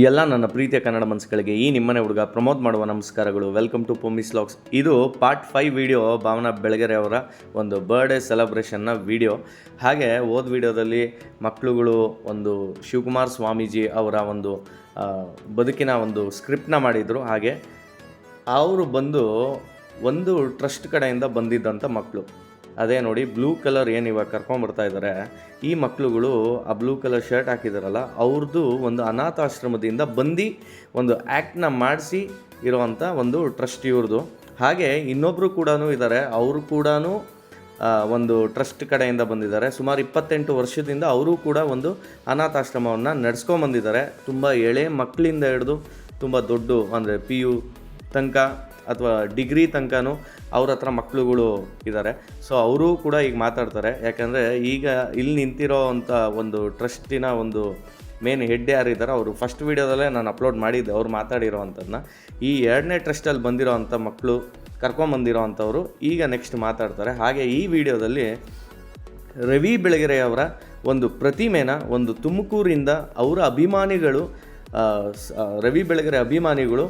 ಎಲ್ಲ ನನ್ನ ಪ್ರೀತಿಯ ಕನ್ನಡ ಮನಸ್ಸುಗಳಿಗೆ ಈ ನಿಮ್ಮನೆ ಹುಡುಗ ಪ್ರಮೋದ್ ಮಾಡುವ ನಮಸ್ಕಾರಗಳು. Welcome to Pommi's vlogs. ಇದು ಪಾರ್ಟ್ 5 ವಿಡಿಯೋ, ಭಾವನಾ ಬೆಳಗೆರೆ ಅವರ ಒಂದು ಬರ್ಡೇ ಸೆಲೆಬ್ರೇಷನ್ನ ವಿಡಿಯೋ. ಹಾಗೆ ಹೋದ ವಿಡಿಯೋದಲ್ಲಿ ಮಕ್ಕಳುಗಳು ಒಂದು ಶಿವಕುಮಾರ್ ಸ್ವಾಮೀಜಿ ಅವರ ಒಂದು ಬದುಕಿನ ಒಂದು ಸ್ಕ್ರಿಪ್ಟ್ನ ಮಾಡಿದರು. ಹಾಗೆ ಅವರು ಬಂದು ಒಂದು ಟ್ರಸ್ಟ್ ಕಡೆಯಿಂದ ಬಂದಿದ್ದಂಥ ಮಕ್ಕಳು. ಅದೇ ನೋಡಿ, ಬ್ಲೂ ಕಲರ್ ಏನು ಇವಾಗ ಕರ್ಕೊಂಬರ್ತಾ ಇದ್ದಾರೆ, ಈ ಮಕ್ಕಳುಗಳು ಆ ಬ್ಲೂ ಕಲರ್ ಶರ್ಟ್ ಹಾಕಿದಾರಲ್ಲ, ಅವ್ರದ್ದು ಒಂದು ಅನಾಥಾಶ್ರಮದಿಂದ ಬಂದು ಒಂದು ಆ್ಯಕ್ಟ್ನ ಮಾಡಿಸಿ ಇರೋವಂಥ ಒಂದು ಟ್ರಸ್ಟ್ ಇವ್ರದ್ದು. ಹಾಗೆ ಇನ್ನೊಬ್ಬರು ಕೂಡ ಇದ್ದಾರೆ, ಅವರು ಕೂಡ ಒಂದು ಟ್ರಸ್ಟ್ ಕಡೆಯಿಂದ ಬಂದಿದ್ದಾರೆ. ಸುಮಾರು 28 ವರ್ಷದಿಂದ ಅವರು ಕೂಡ ಒಂದು ಅನಾಥಾಶ್ರಮವನ್ನು ನಡೆಸ್ಕೊಂಬಂದಿದ್ದಾರೆ. ತುಂಬ ಎಳೆ ಮಕ್ಕಳಿಂದ ಹಿಡಿದು ತುಂಬ ದೊಡ್ಡ ಅಂದರೆ PU ತನಕ ಅಥವಾ ಡಿಗ್ರಿ ತನಕನೂ ಅವ್ರ ಹತ್ರ ಮಕ್ಕಳುಗಳು ಇದ್ದಾರೆ. ಸೊ ಅವರು ಕೂಡ ಈಗ ಮಾತಾಡ್ತಾರೆ. ಯಾಕಂದರೆ ಈಗ ಇಲ್ಲಿ ನಿಂತಿರೋ ಅಂಥ ಒಂದು ಟ್ರಸ್ಟಿನ ಒಂದು ಮೇನ್ ಹೆಡ್ ಯಾರಿದ್ದಾರೆ, ಅವರು ಫಸ್ಟ್ ವೀಡಿಯೋದಲ್ಲೇ ನಾನು ಅಪ್ಲೋಡ್ ಮಾಡಿದ್ದೆ ಅವ್ರು ಮಾತಾಡಿರೋ ಅಂಥದ್ದನ್ನ. ಈ 2ನೇ ಟ್ರಸ್ಟಲ್ಲಿ ಬಂದಿರೋ ಅಂಥ ಮಕ್ಕಳು ಕರ್ಕೊಂಬಂದಿರೋ ಅಂಥವ್ರು ಈಗ ನೆಕ್ಸ್ಟ್ ಮಾತಾಡ್ತಾರೆ. ಹಾಗೆ ಈ ವಿಡಿಯೋದಲ್ಲಿ ರವಿ ಬೆಳಗೆರೆಯವರ ಒಂದು ಪ್ರತಿಮೆನ ಒಂದು ತುಮಕೂರಿಂದ ಅವರ ಅಭಿಮಾನಿಗಳು ರವಿ ಬೆಳಗೆರೆ ಅಭಿಮಾನಿಗಳು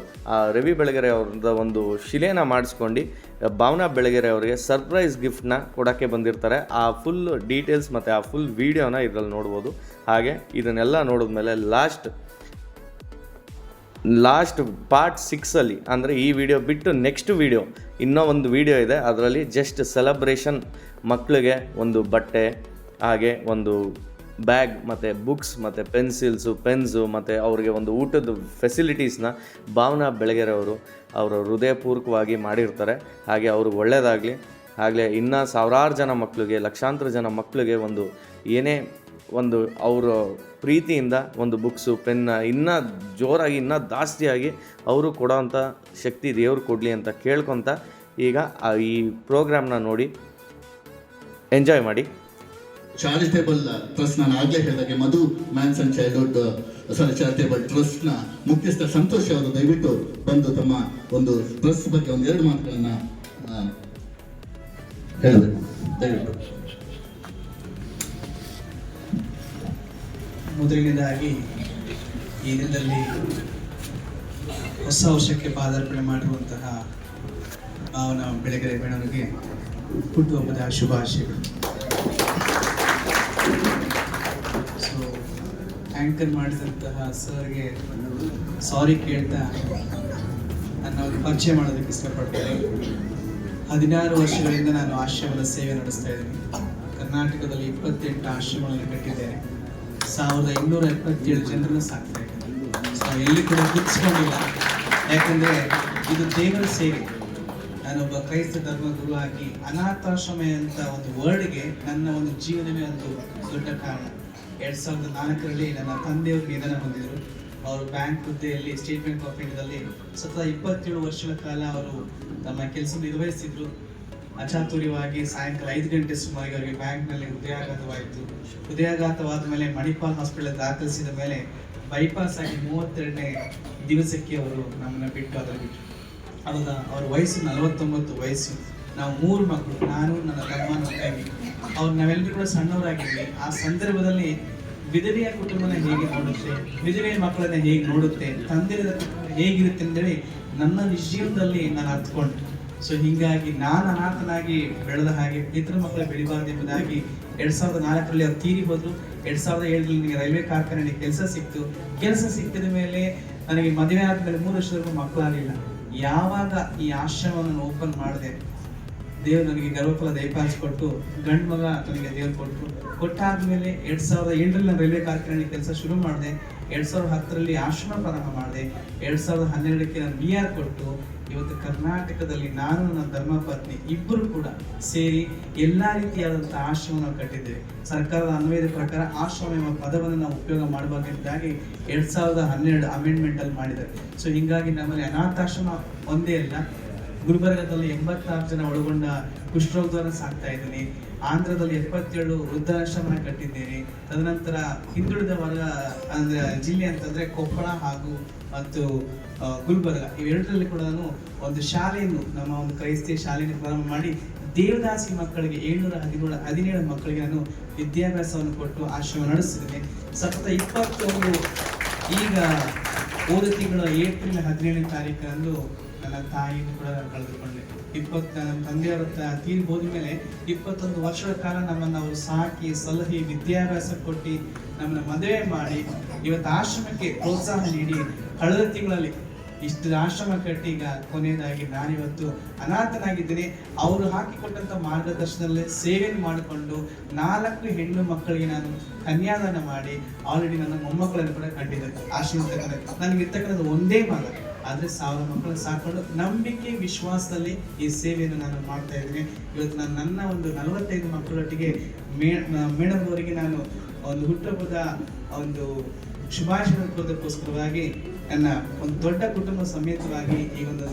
ರವಿ ಬೆಳಗೆರೆ ಅವ್ರದ್ದು ಒಂದು ಶಿಲೆನ ಮಾಡಿಸ್ಕೊಂಡು ಭಾವನಾ ಬೆಳಗೆರೆ ಅವರಿಗೆ ಸರ್ಪ್ರೈಸ್ ಗಿಫ್ಟ್ನ ಕೊಡೋಕ್ಕೆ ಬಂದಿರ್ತಾರೆ. ಆ ಫುಲ್ ಡೀಟೇಲ್ಸ್ ಮತ್ತು ಆ ಫುಲ್ ವೀಡಿಯೋನ ಇದರಲ್ಲಿ ನೋಡ್ಬೋದು. ಹಾಗೆ ಇದನ್ನೆಲ್ಲ ನೋಡಿದ್ಮೇಲೆ ಲಾಸ್ಟ್ ಪಾರ್ಟ್ 6ಅಲ್ಲಿ, ಅಂದರೆ ಈ ವಿಡಿಯೋ ಬಿಟ್ಟು ನೆಕ್ಸ್ಟ್ ವಿಡಿಯೋ ಇನ್ನೂ ಒಂದು ವಿಡಿಯೋ ಇದೆ. ಅದರಲ್ಲಿ ಜಸ್ಟ್ ಸೆಲೆಬ್ರೇಷನ್, ಮಕ್ಕಳಿಗೆ ಒಂದು ಬಟ್ಟೆ, ಹಾಗೆ ಒಂದು ಬ್ಯಾಗ್ ಮತ್ತು ಬುಕ್ಸ್ ಮತ್ತು ಪೆನ್ಸಿಲ್ಸು, ಪೆನ್ಸು ಮತ್ತು ಅವ್ರಿಗೆ ಒಂದು ಊಟದ ಫೆಸಿಲಿಟೀಸ್ನ ಭಾವನಾ ಬೆಳಗೆರೆ ಅವರು ಹೃದಯಪೂರ್ವಕವಾಗಿ ಮಾಡಿರ್ತಾರೆ. ಹಾಗೆ ಅವ್ರಿಗೆ ಒಳ್ಳೆಯದಾಗಲಿ. ಹಾಗೆ ಇನ್ನೂ ಸಾವಿರಾರು ಜನ ಮಕ್ಕಳಿಗೆ, ಲಕ್ಷಾಂತರ ಜನ ಮಕ್ಕಳಿಗೆ ಒಂದು ಏನೇ ಒಂದು ಅವರ ಪ್ರೀತಿಯಿಂದ ಒಂದು ಬುಕ್ಸು, ಪೆನ್ನ ಇನ್ನೂ ಜೋರಾಗಿ ಇನ್ನೂ ಜಾಸ್ತಿಯಾಗಿ ಅವರು ಕೊಡೋವಂಥ ಶಕ್ತಿ ದೇವ್ರು ಕೊಡಲಿ ಅಂತ ಕೇಳ್ಕೊತ ಈಗ ಈ ಪ್ರೋಗ್ರಾಮ್ನ ನೋಡಿ ಎಂಜಾಯ್ ಮಾಡಿ. ಚಾರಿಟೇಬಲ್ ಟ್ರಸ್ಟ್ ನಾನು ಆಗಲೇ ಹೇಳಿದಾಗೆ ಮಧು ಮ್ಯಾನ್ಸ್ ಅಂಡ್ ಚೈಲ್ಡ್ಹುಡ್ ಚಾರಿಟೇಬಲ್ ಟ್ರಸ್ಟ್ನ ಮುಖ್ಯಸ್ಥ ಸಂತೋಷ್ ಅವರು ದಯವಿಟ್ಟು ಬಂದು ತಮ್ಮ ಒಂದು ಟ್ರಸ್ಟ್ ಬಗ್ಗೆ ಒಂದು 2 ಮಾತುಗಳನ್ನ ಹೇಳಬೇಕು. ದಯವಿಟ್ಟು. ಮೊದಲನೇದಾಗಿ ಈ ದಿನದಲ್ಲಿ ಹೊಸ ವರ್ಷಕ್ಕೆ ಪಾದಾರ್ಪಣೆ ಮಾಡಿರುವಂತಹ ಭಾವನಾ ಬೆಳಗೆರೆ ಮೇಡಮ್ಗೆ ಹುಟ್ಟುಹಬ್ಬದ ಶುಭಾಶಯಗಳು. ಸೊ ಆ್ಯಂಕರ್ ಮಾಡಿದಂತಹ ಸರ್ಗೆ ಸಾರಿ ಕೇಳ್ತಾ ನನ್ನ ಒಂದು ಪರಿಚಯ ಮಾಡೋದಕ್ಕೆ ಇಷ್ಟಪಡ್ತೇನೆ. 16 ವರ್ಷಗಳಿಂದ ನಾನು ಆಶ್ರಮದ ಸೇವೆ ನಡೆಸ್ತಾ ಇದ್ದೀನಿ. ಕರ್ನಾಟಕದಲ್ಲಿ 28 ಆಶ್ರಮಗಳನ್ನು ಕಟ್ಟಿದ್ದೇನೆ. 1277 ಜನರನ್ನು ಸಾಕ್ತಾ ಇದ್ದೀನಿ. ಸೊ ಎಲ್ಲಿ ಕೂಡ ಗುರುತಿಸ್ಕೊಂಡಿಲ್ಲ, ಯಾಕಂದರೆ ಇದು ದೇವರ ಸೇವೆ. ನಾನೊಬ್ಬ ಕ್ರೈಸ್ತ ಧರ್ಮ ಗುರು ಆಗಿ ಅನಾಥಾಶ್ರಮ ಅಂತ ಒಂದು ವರ್ಡ್ಗೆ ನನ್ನ ಒಂದು ಜೀವನವೇ ಒಂದು ದೊಡ್ಡ ಕಾರಣ. 2004ರಲ್ಲಿ ನನ್ನ ತಂದೆಯವರು ನಿಧನ ಹೊಂದಿದರು. ಅವರು ಬ್ಯಾಂಕ್ ಹುದ್ದೆಯಲ್ಲಿ, ಸ್ಟೇಟ್ ಬ್ಯಾಂಕ್ ಆಫ್ ಇಂಡಿಯಾದಲ್ಲಿ ಸತತ 27 ವರ್ಷಗಳ ಕಾಲ ಅವರು ತಮ್ಮ ಕೆಲಸ ನಿರ್ವಹಿಸಿದ್ರು. ಅಚಾತುರ್ಯವಾಗಿ ಸಾಯಂಕಾಲ 5 ಗಂಟೆ ಸುಮಾರಿಗೆ ಅವರಿಗೆ ಬ್ಯಾಂಕ್ನಲ್ಲಿ ಹೃದಯಾಘಾತವಾಯಿತು. ಹೃದಯಾಘಾತವಾದ ಮೇಲೆ ಮಣಿಪಾಲ್ ಹಾಸ್ಪಿಟಲ್ ದಾಖಲಿಸಿದ ಮೇಲೆ ಬೈಪಾಸ್ ಆಗಿ 32ನೇ ದಿವಸಕ್ಕೆ ಅವರು ನಮ್ಮನ್ನು ಬಿಟ್ಟು ಬಿಟ್ಟರು. ಅವಾಗ ಅವ್ರ ವಯಸ್ಸು 49 ವಯಸ್ಸು. ನಾವು 3 ಮಕ್ಕಳು, ನಾನು, ನನ್ನ ತಮ್ಮ, ನನ್ನ ತಂಗಿ. ನಾವೆಲ್ಲರೂ ಕೂಡ ಸಣ್ಣವರಾಗಿದ್ವಿ. ಆ ಸಂದರ್ಭದಲ್ಲಿ ವಿಧವೆಯ ಕುಟುಂಬನ ಹೇಗೆ ನೋಡುತ್ತೆ, ವಿಧವೆಯ ಮಕ್ಕಳನ್ನ ಹೇಗೆ ನೋಡುತ್ತೆ, ತಂದೆಯ ಹೇಗಿರುತ್ತೆ ಅಂತೇಳಿ ನನ್ನ ಜೀವನದಲ್ಲಿ ನಾನು ಅರ್ಥಕೊಂಡೆ. ಸೊ ಹೀಗಾಗಿ ನಾನು ಅನಾಥನಾಗಿ ಬೆಳೆದ ಹಾಗೆ ಇತರ ಮಕ್ಕಳು ಬೆಳಿಬಾರ್ದು ಎಂಬುದಾಗಿ 2004ರಲ್ಲಿ ಅವ್ರು ತೀರಿ ಹೋದ್ರು. 2007ರಲ್ಲಿ ನನಗೆ ರೈಲ್ವೆ ಕಾರ್ಖಾನೆಯಲ್ಲಿ ಕೆಲಸ ಸಿಕ್ಕಿದ ಮೇಲೆ ನನಗೆ ಮದುವೆ ಆದಮೇಲೆ 3 ವರ್ಷದವರೆಗೂ ಮಕ್ಕಳಾಗಲಿಲ್ಲ. ಯಾವಾಗ ಈ ಆಶ್ರಮವನ್ನು ಓಪನ್ ಮಾಡಿದೆ, ದೇವರು ನನಗೆ ಗರ್ಭಫಲ ದಯಪಾಲಿಸಿಕೊಟ್ಟು ಗಂಡು ಮಗ ನನಗೆ ದೇವರು ಕೊಟ್ಟಾದ್ಮೇಲೆ 2007ರಲ್ಲಿ ನಾನು ರೈಲ್ವೆ ಕಾರ್ಖಾನೆಯಲ್ಲಿ ಕೆಲಸ ಶುರು ಮಾಡಿದೆ. 2010ರಲ್ಲಿ ಆಶ್ರಮ ಪ್ರಾರಂಭ ಮಾಡಿದೆ. 2012ಕ್ಕೆ ನಾನು BR ಕೊಟ್ಟು ಇವತ್ತು ಕರ್ನಾಟಕದಲ್ಲಿ ನಾನು, ನನ್ನ ಧರ್ಮಪತ್ನಿ ಇಬ್ಬರು ಕೂಡ ಸೇರಿ ಎಲ್ಲಾ ರೀತಿಯಾದಂತಹ ಆಶ್ರಮವನ್ನು ಕಟ್ಟಿದ್ದೇವೆ. ಸರ್ಕಾರದ ಅನ್ವಯದ ಪ್ರಕಾರ ಆಶ್ರಮ ಎಂಬ ಪದವನ್ನು ನಾವು ಉಪಯೋಗ ಮಾಡಬಾರ್ದಾಗಿ 2012 ಅಮೆಂಡ್ಮೆಂಟ್ ಅಲ್ಲಿ ಮಾಡಿದ್ದಾರೆ. ಸೊ ಹೀಗಾಗಿ ನಮ್ಮಲ್ಲಿ ಅನಾಥಾಶ್ರಮ ಒಂದೇ ಅಲ್ಲ, ಗುಲ್ಬರ್ಗದಲ್ಲಿ 86 ಜನ ಒಳಗೊಂಡ ಕುಷ್ಠರೋಗವನ್ನು ಸಾಕ್ತಾ ಇದ್ದೀನಿ. ಆಂಧ್ರದಲ್ಲಿ 77 ವೃದ್ಧಾಶ್ರಮನ ಕಟ್ಟಿದ್ದೇನೆ. ತದನಂತರ ಹಿಂದುಳಿದ ವರ್ಗ ಅಂದ್ರೆ ಜಿಲ್ಲೆ ಅಂತಂದ್ರೆ ಕೊಪ್ಪಳ ಮತ್ತು ಗುಲ್ಬರ್ಗ ಇವೆರಡರಲ್ಲಿ ಕೂಡ ನಾನು ಒಂದು ಶಾಲೆಯನ್ನು, ನಮ್ಮ ಒಂದು ಕ್ರೈಸ್ತ ಶಾಲೆಯನ್ನು ಪ್ರಾರಂಭ ಮಾಡಿ ದೇವದಾಸಿ ಮಕ್ಕಳಿಗೆ 717 ಮಕ್ಕಳಿಗೆ ನಾನು ವಿದ್ಯಾಭ್ಯಾಸವನ್ನು ಕೊಟ್ಟು ಆಶ್ರಮ ನಡೆಸಿದ್ದೇನೆ. ಸತತ 21 ಈಗ ಹೋದ ತಿಂಗಳ ಏಪ್ರಿಲ್ 17ನೇ ತಾರೀಕರಂದು ನನ್ನ ತಾಯಿಯನ್ನು ಕೂಡ ನಾನು ಕಳೆದುಕೊಂಡೆ. ನನ್ನ ತಂದೆಯವರ ತೀರಿ ಹೋದ ಮೇಲೆ 21 ವರ್ಷದ ಕಾಲ ನಮ್ಮನ್ನು ಅವರು ಸಾಕಿ ಸಲಹಿ ವಿದ್ಯಾಭ್ಯಾಸ ಕೊಟ್ಟು ನಮ್ಮನ್ನು ಮದುವೆ ಮಾಡಿ ಇವತ್ತು ಆಶ್ರಮಕ್ಕೆ ಪ್ರೋತ್ಸಾಹ ನೀಡಿ ಕಳೆದ ತಿಂಗಳಲ್ಲಿ ಇಷ್ಟು ಆಶ್ರಮ ಕಟ್ಟಿ ಈಗ ಕೊನೆಯದಾಗಿ ನಾನಿವತ್ತು ಅನಾಥನಾಗಿದ್ದೀನಿ. ಅವರು ಹಾಕಿಕೊಟ್ಟಂಥ ಮಾರ್ಗದರ್ಶನದಲ್ಲೇ ಸೇವೆ ಮಾಡಿಕೊಂಡು 4 ಹೆಣ್ಣು ಮಕ್ಕಳಿಗೆ ನಾನು ಕನ್ಯಾದಾನ ಮಾಡಿ ಆಲ್ರೆಡಿ ನನ್ನ ಮೊಮ್ಮಕ್ಕಳನ್ನು ಕೂಡ ಕಂಡಿದ್ದೇನೆ. ಆಶ್ರಮ ನನಗಿರ್ತಕ್ಕಂಥದ್ದು ಒಂದೇ ಮಗ, ಆದರೆ 1000 ಮಕ್ಕಳನ್ನು ಸಾಕೊಂಡು ನಂಬಿಕೆ ವಿಶ್ವಾಸದಲ್ಲಿ ಈ ಸೇವೆಯನ್ನು ನಾನು ಮಾಡ್ತಾ ಇದ್ದೀನಿ. ಇವತ್ತು ನಾನು ನನ್ನ ಒಂದು 45 ಮಕ್ಕಳೊಟ್ಟಿಗೆ ಮೇಡಮ್ ಅವರಿಗೆ ನಾನು ಒಂದು ಹುಟ್ಟುಹಬ್ಬದ ಒಂದು ಶುಭಾಶಯ ಕೋರೋದಕ್ಕೋಸ್ಕರವಾಗಿ ನನ್ನ ಒಂದು ದೊಡ್ಡ ಕುಟುಂಬ ಸಮೇತವಾಗಿ ಈ ಒಂದು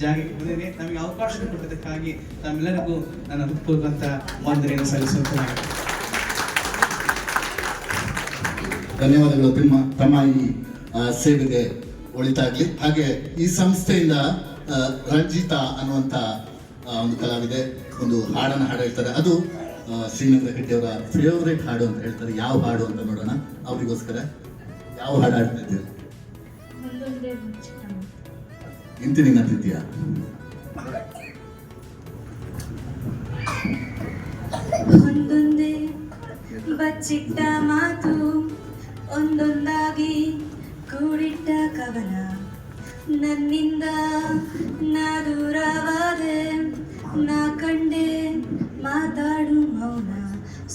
ಜಾಗಕ್ಕೆ ಬಂದಿದೆ. ನಮಗೆ ಅವಕಾಶ ಕೊಟ್ಟದಕ್ಕಾಗಿ ತಮ್ಮೆಲ್ಲರಿಗೂ ನನ್ನ ಹೃತ್ಪೂರ್ವಕ ವಂದನೆಯನ್ನು ಸಲ್ಲಿಸುತ್ತೇನೆ. ಧನ್ಯವಾದಗಳು ತಮ್ಮ ಈ ಸೇವೆಗೆ ಒಳಿತಾಗ್ಲಿ. ಹಾಗೆ ಈ ಸಂಸ್ಥೆಯಿಂದ ರಂಜಿತಾ ಅನ್ನುವಂಥ ಒಂದು ಕಲಾವಿದೆ ಒಂದು ಹಾಡನ್ನು ಹಾಡು ಹೇಳ್ತಾರೆ. ಅದು ಶ್ರೀನಂದ ಕಟ್ಟಿಯವರ ಫೇವ್ರೇಟ್ ಹಾಡು ಅಂತ ಹೇಳ್ತಾರೆ. ಯಾವ ಹಾಡು ಅಂತ ನೋಡೋಣ. ಅವರಿಗೋಸ್ಕರ ಯಾವ ಹಾಡು ಹಾಡ್ತಾ ಇದ್ದೀರಿ? ಇಂತಿ ನಿನ್ನ ತಿಥಿಯ ಒಂದೊಂದೇ ಬಚ್ಚಿಟ್ಟ ಮಾತು, ಒಂದೊಂದಾಗಿ ಕೂಡಿಟ್ಟ ಕವನ, ನನ್ನಿಂದ ನಾ ದೂರವಾದೆ, ನಾ ಕಂಡೆ ಮಾತಾಡು ಮೌನ,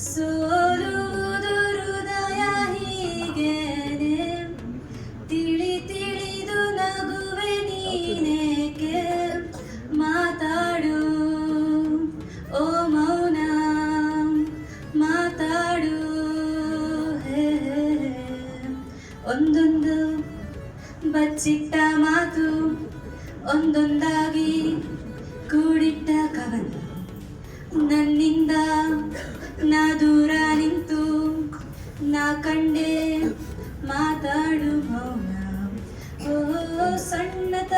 ಸೋಲುವುದು ಹೃದಯ ಹೀಗೇನೆ, ತಿಳಿ ತಿಳಿದು ನಗುವೆ ನೀನೇಕೆ, ಮಾತಾಡು ಓ ಮೌನ ಮಾತಾಡು. ಒಂದೊಂದು ಬಚ್ಚಿಟ್ಟ ಮಾತು, ಒಂದೊಂದಾಗಿ ಕೂಡಿಟ್ಟ ಕವನ, ನನ್ನಿಂದ ನಾ ದೂರ ನಿಂತು ನಾ ಕಂಡೆ ಮಾತಾಡು ಮೌನ, ಓ ಸಣ್ಣತ.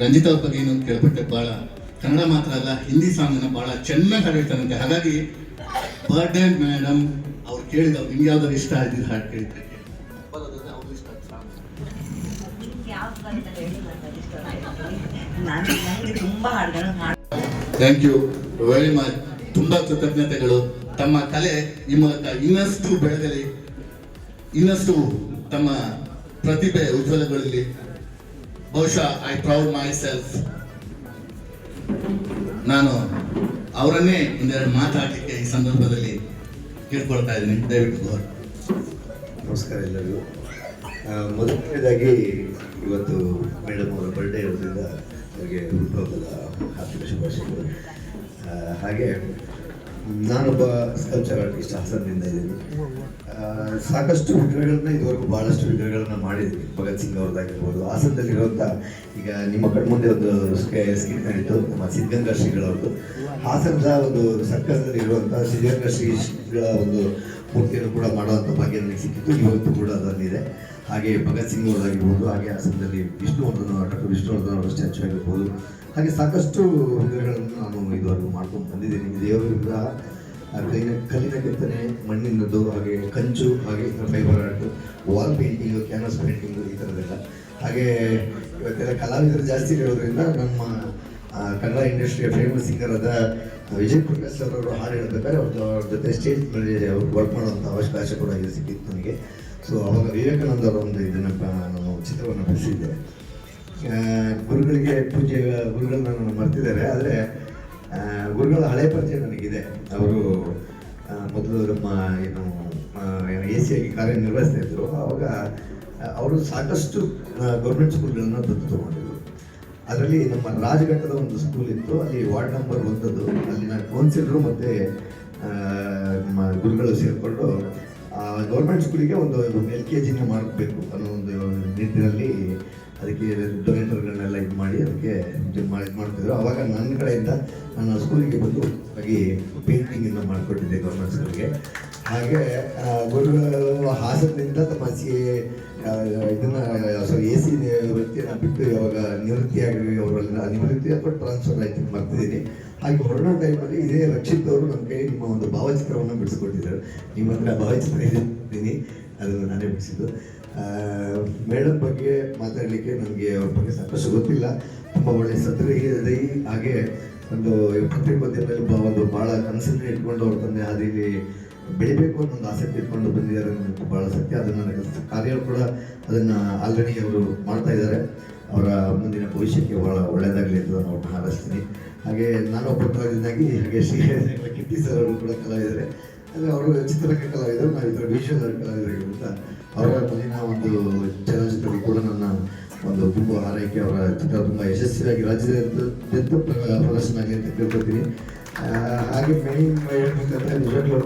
ರಂಜಿತಾ ಅವ್ರ ಬಗ್ಗೆ ಇನ್ನೊಂದು ಕೇಳ್ಪಟ್ಟೆ, ಬಹಳ ಕನ್ನಡ ಮಾತ್ರ ಅಲ್ಲ ಹಿಂದಿ ಸಾಂಗ್ನ ಬಹಳ ಚೆನ್ನಾಗಿ ಹಾಡಿರ್ತಾರಂತೆ. ಹಾಗಾಗಿ ಬರ್ಡೇ ಮೇಡಮ್ ಅವ್ರು ಕೇಳಿದವ್ರು ನಿಮ್ಗೆ ಯಾವ್ದಾದ್ರು ಇಷ್ಟ ಆಗಿದ್ದು ಹಾಡು ಕೇಳಿದ್ರೆ ಥ್ಯಾಂಕ್ ಯು ವೆರಿ ಮಚ್. ತುಂಬಾ ಕೃತಜ್ಞತೆಗಳು. ತಮ್ಮ ಕಲೆ ಈ ಮೂಲಕ ಇನ್ನಷ್ಟು ಬೆಳೆಗಲಿ, ಇನ್ನಷ್ಟು ತಮ್ಮ ಪ್ರತಿಭೆ ಉಜ್ವಲಗೊಳ್ಳಲಿ. ಬಹುಶಃ ಐ ಪ್ರೌಡ್ ಮೈ ಸೆಲ್ಫ್. ನಾನು ಅವರನ್ನೇ ಒಂದೆರಡು ಮಾತಾಡಲಿಕ್ಕೆ ಈ ಸಂದರ್ಭದಲ್ಲಿ ಕೇಳ್ಕೊಳ್ತಾ ಇದ್ದೀನಿ. ದಯವಿಟ್ಟು. ನಮಸ್ಕಾರ ಎಲ್ಲರಿಗೂ. ಮೊದಲನೇದಾಗಿ ಇವತ್ತು ಮೇಡಮ್ ಅವರ ಬರ್ಡೇ ಇರೋದ್ರಿಂದ ಅವರಿಗೆ ಹುಟ್ಟುಹಬ್ಬದ ಹಾರ್ದಿಕ ಶುಭಾಶಯಗಳು. ಹಾಗೆ ನಾನೊಬ್ಬ ಸ್ಕಲ್ಪ್ಚರ್ ಆರ್ಟಿಸ್ಟ್, ಹಾಸನದಿಂದ ಇದ್ದೀನಿ. ಸಾಕಷ್ಟು ವಿಗ್ರಹಗಳನ್ನ ಇದುವರೆಗೂ ಭಾಳಷ್ಟು ವಿಗ್ರಹಗಳನ್ನ ಮಾಡಿದ್ದೀನಿ. ಭಗತ್ ಸಿಂಗ್ ಅವ್ರದ್ದಾಗಿರ್ಬೋದು, ಹಾಸನದಲ್ಲಿರುವಂಥ ಈಗ ನಿಮ್ಮ ಕಣ್ಮುಂದೆ ಒಂದು ಸ್ಕಿಟ್ ನಡೀತು ನಮ್ಮ ಸಿದ್ಧಗಂಗಾ ಶ್ರೀಗಳವ್ರದ್ದು. ಹಾಸನದ ಒಂದು ಸರ್ಕಲ್ನಲ್ಲಿ ಇರುವಂಥ ಸಿದ್ಧಗಂಗಾ ಶ್ರೀಗಳ ಒಂದು ಮೂರ್ತಿಯನ್ನು ಕೂಡ ಮಾಡುವಂಥ ಭಾಗ್ಯ ನನಗೆ ಸಿಕ್ಕಿತ್ತು. ಇವತ್ತು ಕೂಡ ಅದರಲ್ಲಿದೆ. ಹಾಗೆ ಭಗತ್ ಸಿಂಗ್ ಅವ್ರದ್ದಾಗಿರ್ಬೋದು, ಹಾಗೆ ಹಾಸನದಲ್ಲಿ ವಿಷ್ಣುವರ್ಧನ್, ಡಾಕ್ಟರ್ ವಿಷ್ಣುವರ್ಧನ್ ಅವರ ಸ್ಟ್ಯಾಚು ಆಗಿರ್ಬೋದು, ಹಾಗೆ ಸಾಕಷ್ಟು ವಿಗ್ರಹಗಳನ್ನು ನಾನು ಇದುವರೆಗೂ ಮಾಡ್ಕೊಂಡು ಬಂದಿದ್ದೀನಿ. ದೇವರ ವಿಗ್ರಹ, ಕಲ್ಲಿನ ಕೆತ್ತನೆ, ಮಣ್ಣಿನದ್ದು, ಹಾಗೆ ಕಂಚು, ಹಾಗೆ fibre art, wall painting, canvas painting, ಈ ಥರದ್ದೆಲ್ಲ. ಹಾಗೆ ಇವತ್ತೆಲ್ಲ ಕಲಾವಿದರು ಜಾಸ್ತಿ ಇರೋದ್ರಿಂದ ನಮ್ಮ ಕನ್ನಡ ಇಂಡಸ್ಟ್ರಿಯ ಫೇಮಸ್ ಸಿಂಗರ್ ಆದ ವಿಜಯ್ ಪ್ರಕಾಶ್ ಅವರು ಹಾಡು ಹೇಳಬೇಕಾದ್ರೆ ಅವ್ರ ಜೊತೆ ಸ್ಟೇಜ್ ಮೇಲೆ ವರ್ಕ್ ಮಾಡುವಂಥ ಅವಕಾಶ ಕೂಡ ಇದು ಸಿಕ್ಕಿತ್ತು ನನಗೆ. ಸೊ ಅವಾಗ ವಿವೇಕಾನಂದ ಅವರ ಒಂದು ಇದನ್ನು ನಾನು ಚಿತ್ರವನ್ನು ಬಿಡಿಸಿದ್ದೆ. ಗುರುಗಳಿಗೆ ಪೂಜೆ, ಗುರುಗಳನ್ನ ನಾನು ಮರ್ತಿದ್ದಾರೆ, ಆದರೆ ಗುರುಗಳ ಹಳೆ ಪರಿಚಯ ನನಗಿದೆ. ಅವರು ಮೊದಲು ನಮ್ಮ ಏನು AC ಆಗಿ ಕಾರ್ಯನಿರ್ವಹಿಸ್ತಾ ಇದ್ರು. ಆವಾಗ ಅವರು ಸಾಕಷ್ಟು ಗೌರ್ಮೆಂಟ್ ಸ್ಕೂಲ್ಗಳನ್ನ ದತ್ತು ತಗೊಂಡಿದ್ರು. ಅದರಲ್ಲಿ ನಮ್ಮ ರಾಜಘಟ್ಟದ ಒಂದು ಸ್ಕೂಲ್ ಇತ್ತು, ಅಲ್ಲಿ ವಾರ್ಡ್ ನಂಬರ್ 1 ಅಲ್ಲಿನ ಕೌನ್ಸಿಲರು ಮತ್ತು ನಮ್ಮ ಗುರುಗಳು ಸೇರಿಕೊಂಡು ಗೌರ್ಮೆಂಟ್ ಸ್ಕೂಲಿಗೆ ಒಂದು LKGನ ಮಾಡಬೇಕು ಅನ್ನೋ ಒಂದು ನಿಟ್ಟಿನಲ್ಲಿ ಅದಕ್ಕೆ ಡೊನೇಟರ್ಗಳನ್ನೆಲ್ಲ ಇದು ಮಾಡಿ ಅದಕ್ಕೆ ಇದು ಮಾಡ್ತಿದ್ರು. ಆವಾಗ ನನ್ನ ಕಡೆಯಿಂದ ನಾನು ಸ್ಕೂಲಿಗೆ ಬಂದು ಹಾಗೆ ಪೇಂಟಿಂಗನ್ನು ಮಾಡಿಕೊಟ್ಟಿದ್ದೆ ಗೌರ್ಮೆಂಟ್ ಸ್ಕೂಲ್ಗೆ. ಹಾಗೆ ಗುರುಗಳು ಹಾಸನದಿಂದ ತಮ್ಮ ಇದನ್ನು AC ವೃತ್ತಿಯನ್ನು ಬಿಟ್ಟು ಯಾವಾಗ ನಿವೃತ್ತಿಯಾಗಿ ಅವರೆಲ್ಲ ನಿವೃತ್ತಿ ಅಥವಾ ಟ್ರಾನ್ಸ್ಫರ್ ಆಯ್ತು ಮಾಡ್ತಿದ್ದೀನಿ. ಹಾಗೆ ಹೊರಡೋ ಟೈಮಲ್ಲಿ ಇದೇ ರಕ್ಷಿತ್ ಅವರು ನಮ್ಮ ಕೈ ನಿಮ್ಮ ಒಂದು ಭಾವಚಿತ್ರವನ್ನು ಬಿಡಿಸ್ಕೊಟ್ಟಿದ್ದಾರೆ. ನಿಮ್ಮ ಹತ್ರ ಭಾವಚಿತ್ರ ಇದ್ದೀನಿ, ಅದನ್ನು ನಾನೇ ಬಿಡಿಸಿದ್ದು. ಮೇಡಮ್ ಬಗ್ಗೆ ಮಾತಾಡಲಿಕ್ಕೆ ನನಗೆ ಅವ್ರ ಬಗ್ಗೆ ಸಾಕಷ್ಟು ಗೊತ್ತಿಲ್ಲ. ತುಂಬ ಒಳ್ಳೆಯ ಸದೃಢ, ಹಾಗೆ ಒಂದು ಪತ್ರಿಕೋದ್ಯಮದಲ್ಲಿ ಒಂದು ಭಾಳ ಕನಸನ್ನು ಇಟ್ಕೊಂಡು ಅವ್ರ ತಂದೆ ಹಾದಿಲಿ ಬೆಳಿಬೇಕು ಅನ್ನೋ ಒಂದು ಆಸಕ್ತಿ ಇಟ್ಕೊಂಡು ಬಂದಿದ್ದಾರೆ ಅನ್ನೋದು ಭಾಳ ಸತ್ಯ. ಅದನ್ನು ನನ್ನ ಕಾರ್ಯಗಳು ಕೂಡ ಅದನ್ನು ಆಲ್ರೆಡಿ ಅವರು ಮಾಡ್ತಾ ಇದ್ದಾರೆ. ಅವರ ಮುಂದಿನ ಭವಿಷ್ಯಕ್ಕೆ ಭಾಳ ಒಳ್ಳೆಯದಾಗಲಿ ಅಂತ ನಾನು ಅವ್ರನ್ನ ಹಾರೈಸ್ತೀನಿ. ಹಾಗೆ ನಾನು ಒಬ್ಬ ಕಲಾವಿದನಾಗಿ ಹಾಗೆ ಕಿಟ್ಟಿ ಸರ್ ಅವರು ಕೂಡ ಕಲಾವಿದರೆ. ಅಂದರೆ ಅವರು ಚಿತ್ರರಂಗ ಕಲಾವಿದರು, ನಾವು ಇದರ ವಿಷುವಲ್ ಕಲಾವಿದರಿಗಿಂತ ಅವರ ಮುಂದಿನ ಒಂದು ಚಲನಚಿತ್ರದಲ್ಲಿ ಕೂಡ ನನ್ನ ಒಂದು ತುಂಬ ಹಾರೈಕೆ. ಅವರ ಚಿತ್ರ ತುಂಬ ಯಶಸ್ವಿಯಾಗಿ ರಾಜ್ಯದಾದ್ಯಂತ ಪ್ರದರ್ಶನ ಆಗಲಿ ಅಂತ ಕೇಳ್ಕೊತೀನಿ. ಹಾಗೆ ಮೇನ್ ಹೇಳ್ಬೇಕಂದ್ರೆ ನಿಜವಾಗ್ಲೂ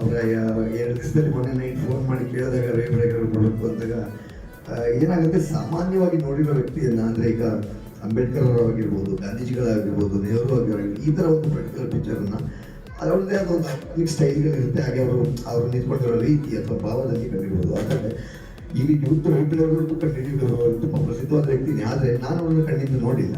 ಅವರ 2 ದಿವಸದಲ್ಲಿ ಮೊನ್ನೆ ನೈಟ್ ಫೋನ್ ಮಾಡಿ ಕೇಳಿದಾಗ ರೇಬರೇಗರು ಕೊಡಬೇಕು ಅಂದಾಗ ಏನಾಗುತ್ತೆ, ಸಾಮಾನ್ಯವಾಗಿ ನೋಡಿರೋ ವ್ಯಕ್ತಿಯನ್ನು, ಅಂದರೆ ಈಗ ಅಂಬೇಡ್ಕರ್ ಅವರಾಗಿರ್ಬೋದು, ಗಾಂಧೀಜಿಗಳಾಗಿರ್ಬೋದು, ನೆಹರು ಆಗಿರ್ಬೋದು, ಈ ಥರ ಒಂದು ಪರ್ಟಿಕ್ಯುಲರ್ ಪಿಕ್ಚರನ್ನು ಅವ್ರದ್ದೇ ಆದ ಒಂದು ಅಕ್ನಿಕ್ ಸ್ಟೈಲ್ಗಳಿರುತ್ತೆ. ಹಾಗೆ ಅವರು ನಿಂತ್ಕೊಂಡಿರೋ ರೀತಿ ಅಥವಾ ಭಾವದಲ್ಲಿ ಕಂಡಿರ್ಬೋದು. ಆದರೆ ಈಗ ಯೂತ್ ರೈತರವರೆಗೂ ಕಂಡಿಡಿದವರು ತುಂಬ ಪ್ರಸಿದ್ಧವಾದ ವ್ಯಕ್ತಿನೇ. ಆದರೆ ನಾನು ಅವರನ್ನು ಕಣ್ಣಿಂದ ನೋಡಿಲ್ಲ.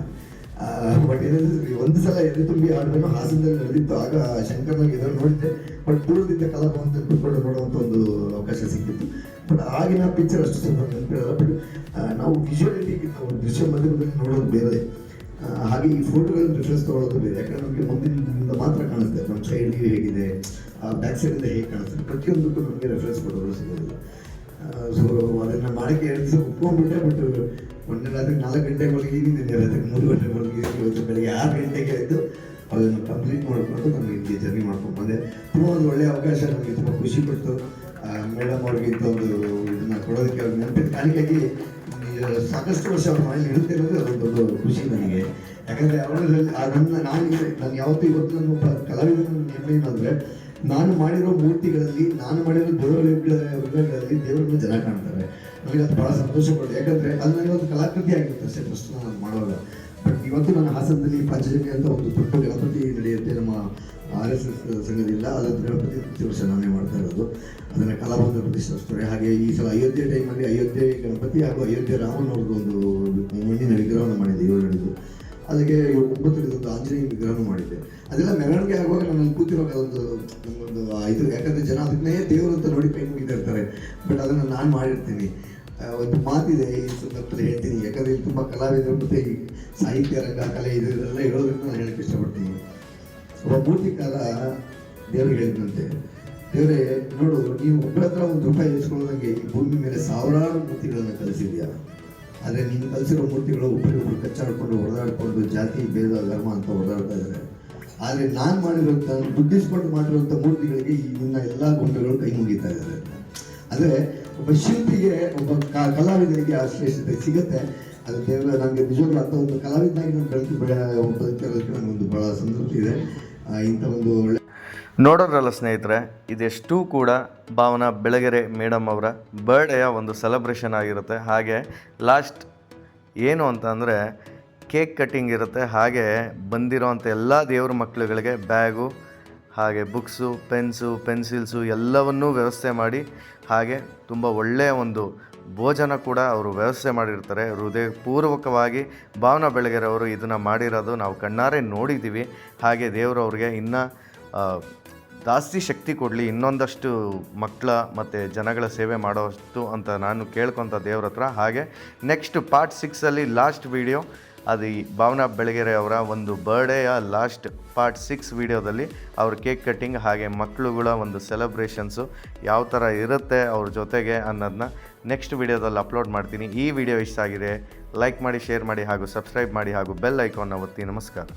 ಬಟ್ ಏನಂದರೆ ಒಂದು ಸಲ ಎದೆ ತುಂಬಿ ಆಡಬೇಕು ಹಾಸನದಲ್ಲಿ ನಡೆದಿತ್ತು. ಆಗ ಶಂಕರ್ನಾಗ ಇದನ್ನು ನೋಡಿದ್ದೆ. ಬಟ್ ದೂರದಿಂದ ಕಲಾಭವನದಲ್ಲಿ ಕುತ್ಕೊಂಡು ನೋಡುವಂಥ ಒಂದು ಅವಕಾಶ ಸಿಕ್ಕಿತ್ತು. ಬಟ್ ಆಗಿನ ಪಿಕ್ಚರ್ ಅಷ್ಟು ಸ್ವಲ್ಪ ನೆನಪಿರಲ್ಲ. ಬಟ್ ನಾವು ವಿಜುವಲಿಟಿಗಿಂತ ಒಂದು ದೃಶ್ಯ ಮಾಧ್ಯಮದಲ್ಲಿ ನೋಡೋದು ಬೇರೆ. ಹಾಗೆ ಈ ಫೋಟೋಗಳನ್ನು ರೆಫರೆನ್ಸ್ ತೊಗೊಳ್ಳೋದು ಬೇರೆ. ಯಾಕಂದ್ರೆ ನಮಗೆ ಮುಂದಿನಿಂದ ಮಾತ್ರ ಕಾಣಿಸ್ತದೆ, ನಮ್ಮ ಸೈಡ್ ವ್ಯೂ ಹೇಗಿದೆ, ಬ್ಯಾಕ್ ಸೈಡಿಂದ ಹೇಗೆ ಕಾಣಿಸ್ತದೆ, ಪ್ರತಿಯೊಂದಕ್ಕೂ ನಮಗೆ ರೆಫರೆನ್ಸ್ ಕೊಡೋದು ಸಿಗೋದಿಲ್ಲ. ಸೊ ಅದನ್ನು ಮಾಡೋಕ್ಕೆ 2 ದಿವಸ ಒಪ್ಕೊಂಡ್ಬಿಟ್ಟೆ. ಬಟ್ ಮೊನ್ನೆ ರಾತ್ರಿ 4 ಗಂಟೆಗೆ ಮಲಗಿ, ನಿನ್ನೆ ರಾತ್ರಿ 3 ಗಂಟೆಗೆ ಮಲಗಿ, ಇವತ್ತು ಬೆಳಗ್ಗೆ 6 ಗಂಟೆಗೆ ಎದ್ದು ಅದನ್ನು ಕಂಪ್ಲೀಟ್ ಮಾಡಿಕೊಂಡು ನಾನು ಇಲ್ಲಿ ಜರ್ನಿ ಮಾಡ್ಕೊಂಡು ಬಂದೆ. ತುಂಬ ಒಂದು ಒಳ್ಳೆಯ ಅವಕಾಶ, ನನಗೆ ತುಂಬ ಖುಷಿ ಪಡ್ತು. ಮೇಡಮ್ ಅವ್ರಿಗೆ ಇಂಥ ಒಂದು ಇದನ್ನು ಕೊಡೋದಕ್ಕೆ ಅವ್ರಿಗೆ ನೆನಪಿನ ಕಾಣಿಕೆಯಾಗಿ ಸಾಕಷ್ಟು ವರ್ಷ ಅವ್ರ ಮನೇಲಿ ಇರುತ್ತೆ ಅನ್ನೋದು ಅದೊಂದು ದೊಡ್ಡ ಖುಷಿ ನನಗೆ. ಯಾಕಂದರೆ ಅವರಲ್ಲಿ ಅದನ್ನು ನಾನು ಯಾವತ್ತೂ ಇವತ್ತು ನನ್ನ ಒಬ್ಬ ಕಲಾವಿದನ ಹೆಮ್ಮೆ ಏನಂದರೆ, ನಾನು ಮಾಡಿರೋ ಮೂರ್ತಿಗಳಲ್ಲಿ, ನಾನು ಮಾಡಿರೋ ವಿಗ್ರಹಗಳಲ್ಲಿ ದೇವರನ್ನು ಜನ ಕಾಣ್ತಾರೆ. ನನಗೆ ಅದು ಭಾಳ ಸಂತೋಷ ಪಡ್ತು. ಯಾಕಂದರೆ ಅದು ನನಗೆ ಒಂದು ಕಲಾಕೃತಿ ಆಗಿರುತ್ತೆ ಅಷ್ಟೇ ಫಸ್ಟ್ ನಾನು ಮಾಡುವಾಗ. ಬಟ್ ಇವತ್ತು ನನ್ನ ಹಾಸನದಲ್ಲಿ ಪಂಚಜನ್ಯ ಅಂತ ಒಂದು ದೊಡ್ಡ ಗಣಪತಿ ನಡೆಯುತ್ತೆ ನಮ್ಮ RSS ಸಂಘದಿಂದ. ಅದನ್ನು ಗಣಪತಿ ಪ್ರತಿ ವರ್ಷ ನಾನೇ ಮಾಡ್ತಾ ಇರೋದು. ಅದನ್ನು ಕಲಾಭವನ ಪ್ರತಿಷ್ಠಿಸ್ತಾರೆ. ಹಾಗೆ ಈ ಸಲ ಅಯೋಧ್ಯೆ ಟೈಮಲ್ಲಿ ಅಯೋಧ್ಯೆ ಗಣಪತಿ ಹಾಗೂ ಅಯೋಧ್ಯೆ ರಾಮನ್ ಅವ್ರದ್ದು ಒಂದು ಮಣ್ಣಿನ ವಿಗ್ರಹವನ್ನು ಮಾಡಿದ್ದೆ, 7 ಅಡಿದು. ಅದಕ್ಕೆ 9 ಅಡಿದೊಂದು ಆಂಜನೇಯ ವಿಗ್ರಹವನ್ನು ಮಾಡಿದ್ದೆ. ಅದೆಲ್ಲ ಮೆರವಣಿಗೆ ಆಗುವಾಗ ನನ್ನಲ್ಲಿ ಕೂತಿರೋ ನಮಗೊಂದು ಇದು, ಯಾಕಂದರೆ ಜನ ಅದನ್ನೇ ದೇವರು ಅಂತ ನೋಡಿ ಕೈ ಮುಗಿದಿರ್ತಾರೆ. ಬಟ್ ಅದನ್ನು ನಾನು ಮಾಡಿರ್ತೀನಿ. ಒಂದು ಮಾತಿದೆ ಈ ಸಂದರ್ಭದಲ್ಲಿ ಹೇಳ್ತೀನಿ, ಯಾಕಂದರೆ ಇಲ್ಲಿ ತುಂಬ ಕಲಾವಿದರು ಮತ್ತು ಈ ಸಾಹಿತ್ಯ ರಂಗ, ಕಲೆ ಇದೆಲ್ಲ ಹೇಳೋದ್ರಿಂದ ನಾನು ಹೇಳಕ್ಕೆ ಇಷ್ಟಪಡ್ತೀನಿ. ಒಬ್ಬ ಮೂರ್ತಿಕಾರ ದೇವ್ರಿಗೆ ಹೇಳಿದಂತೆ, ದೇವರೇ ನೋಡು, ನೀವು ಒಬ್ಬರ ಹತ್ರ ₹1 ಇಸ್ಕೊಳ್ಳೋದಂಗೆ ಈ ಭೂಮಿ ಮೇಲೆ ಸಾವಿರಾರು ಮೂರ್ತಿಗಳನ್ನು ಕಲಿಸಿದ್ಯಾ. ಆದರೆ ನೀನು ಕಲಿಸಿರೋ ಮೂರ್ತಿಗಳು ಒಬ್ಬರಿಗೊಬ್ಬರು ಕಚ್ಚಾಡ್ಕೊಂಡು ಹೊಡೆದಾಡ್ಕೊಂಡು ಜಾತಿ ಭೇದ ಧರ್ಮ ಅಂತ ಹೊಡೆದಾಡ್ತಾ ಇದ್ದಾರೆ. ಆದರೆ ನಾನು ಮಾಡಿರೋಂಥ, ದುಡ್ಡಿಸ್ಕೊಂಡು ಮಾಡಿರುವಂಥ ಮೂರ್ತಿಗಳಿಗೆ ನಿನ್ನ ಎಲ್ಲ ಗುಂಡುಗಳು ಕೈ ಮುಗಿತಾ ಇದ್ದಾರೆ. ಅಂದರೆ ಒಬ್ಬ ಶಿಲ್ಪಿಗೆ, ಒಬ್ಬ ಕಲಾವಿದರಿಗೆ ಆ ಶ್ರೇಷ್ಠತೆ ಸಿಗುತ್ತೆ. ಅದು ಕೇವಲ ನನಗೆ ನಿಜವಾಗ್ಲೂ ಅಂತ ಒಂದು ಕಲಾವಿದನಾಗಿ ನಾನು ಬದುಕಿರೋದಕ್ಕೆ ನನಗೊಂದು ಭಾಳ ಸಂತೃಪ್ತಿ ಇದೆ. ಇಂಥ ಒಂದು ಒಳ್ಳೆ ನೋಡೋರಲ್ಲ ಸ್ನೇಹಿತರೆ, ಇದೆಷ್ಟೂ ಕೂಡ ಭಾವನಾ ಬೆಳಗೆರೆ ಮೇಡಮ್ ಅವರ ಬರ್ಡೇಯ ಒಂದು ಸೆಲೆಬ್ರೇಷನ್ ಆಗಿರುತ್ತೆ. ಹಾಗೆ ಲಾಸ್ಟ್ ಏನು ಅಂತ ಅಂದರೆ ಕೇಕ್ ಕಟ್ಟಿಂಗ್ ಇರುತ್ತೆ. ಹಾಗೆ ಬಂದಿರೋವಂಥ ಎಲ್ಲ ದೇವ್ರ ಮಕ್ಕಳುಗಳಿಗೆ ಬ್ಯಾಗು, ಹಾಗೆ ಬುಕ್ಸು, ಪೆನ್ಸಿಲ್ಸು ಎಲ್ಲವನ್ನೂ ವ್ಯವಸ್ಥೆ ಮಾಡಿ, ಹಾಗೆ ತುಂಬ ಒಳ್ಳೆಯ ಒಂದು ಭೋಜನ ಕೂಡ ಅವರು ವ್ಯವಸ್ಥೆ ಮಾಡಿರ್ತಾರೆ. ಹೃದಯಪೂರ್ವಕವಾಗಿ ಭಾವನಾ ಬೆಳಗೆರೆ ಅವರು ಇದನ್ನು ಮಾಡಿರೋದು ನಾವು ಕಣ್ಣಾರೆ ನೋಡಿದ್ದೀವಿ. ಹಾಗೆ ದೇವರು ಅವ್ರಿಗೆ ಇನ್ನೂ ಜಾಸ್ತಿ ಶಕ್ತಿ ಕೊಡಲಿ, ಇನ್ನೊಂದಷ್ಟು ಮಕ್ಕಳ ಮತ್ತು ಜನಗಳ ಸೇವೆ ಮಾಡೋಷ್ಟು ಅಂತ ನಾನು ಕೇಳ್ಕೊತ ದೇವ್ರ ಹತ್ರ. ಹಾಗೆ ನೆಕ್ಸ್ಟ್ ಪಾರ್ಟ್ 6 ಲಾಸ್ಟ್ ವೀಡಿಯೋ, ಅದು ಈ ಭಾವನಾ ಬೆಳಗೆರೆ ಅವರ ಒಂದು ಬರ್ಡೇಯ ಲಾಸ್ಟ್ ಪಾರ್ಟ್ 6 ವೀಡಿಯೋದಲ್ಲಿ ಅವ್ರ ಕೇಕ್ ಕಟ್ಟಿಂಗ್, ಹಾಗೆ ಮಕ್ಕಳುಗಳ ಒಂದು ಸೆಲೆಬ್ರೇಷನ್ಸು ಯಾವ ಥರ ಇರುತ್ತೆ ಅವ್ರ ಜೊತೆಗೆ ಅನ್ನೋದನ್ನ ನೆಕ್ಸ್ಟ್ ವೀಡಿಯೋದಲ್ಲಿ ಅಪ್ಲೋಡ್ ಮಾಡ್ತೀನಿ. ಈ ವಿಡಿಯೋ ಇಷ್ಟ ಆಗಿದೆ ಲೈಕ್ ಮಾಡಿ, ಶೇರ್ ಮಾಡಿ ಹಾಗೂ ಸಬ್ಸ್ಕ್ರೈಬ್ ಮಾಡಿ ಹಾಗೂ ಬೆಲ್ ಐಕಾನ್ನ ಒತ್ತಿ. ನಮಸ್ಕಾರ.